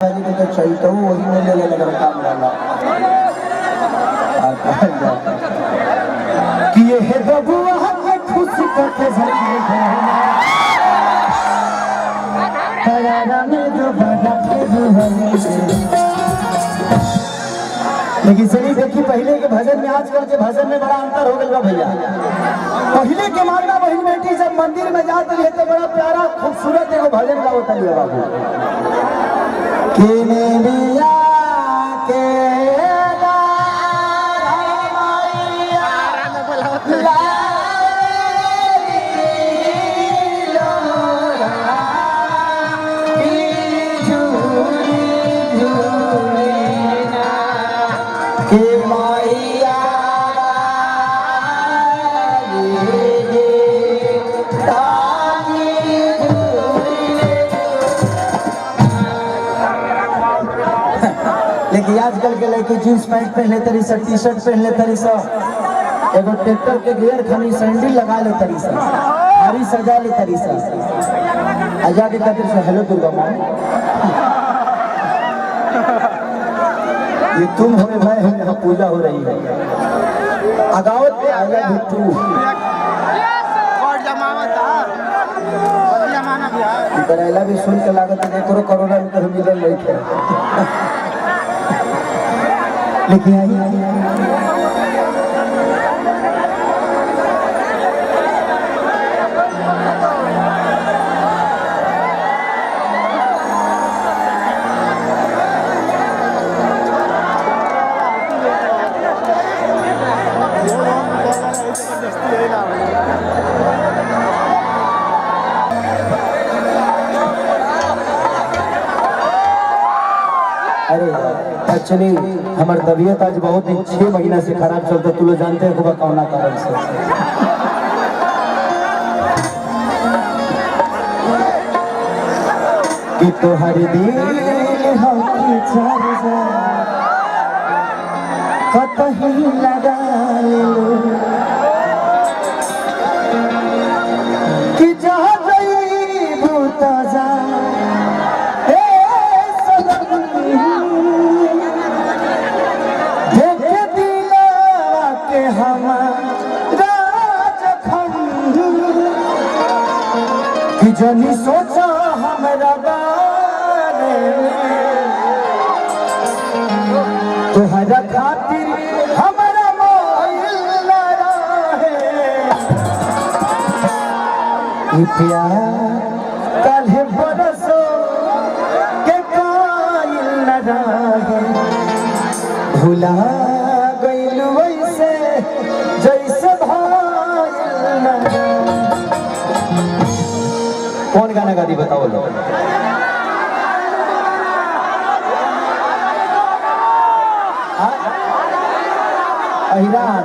तो चलता हूँ वही में ले लग रहा काम वाला कि ये है बबुआ के खुशी करके लेकिन सही देखी पहले के भजन में आजकल के भजन में बड़ा अंतर हो गया भैया। पहले के मारना बहन बेटी जब मंदिर में जाते हैं तो बड़ा प्यारा खूबसूरत एगो भजन का होता है बाबू लेकिन आजकल के लड़के जींस पैंट पहन ले तरी टी शर्ट पहन ले तरी एगो ट्रैक्टर के गियर खानी सैंडल लगा ले तरी हरी सजा ले तरी आजादी खातिर से हेलो दुर्गा माँ ये तुम हो भाई हम यहाँ पूजा हो रही है अगावत पे आया भिट्टू बरेला भी सुन के लागत है कोरोना में मिलल रही थे लेकिन अरे एक्चुअली हमार तबीयत आज बहुत 6 महीना से खराब चलता तू लोग जानते हैं कौना कारण से कि तोहर दिल कतही लगा कि जहाँ जईबू ताजा जनी सोचा हमरा बारे तोहरा खातिर हमरा मोहिल रहे प्यार काल्हे बरसो के कायल न रहे भुला गइल वैसे जैसे भाइल न रहे। कौन गाना गा दी बताओ लोग अहिरान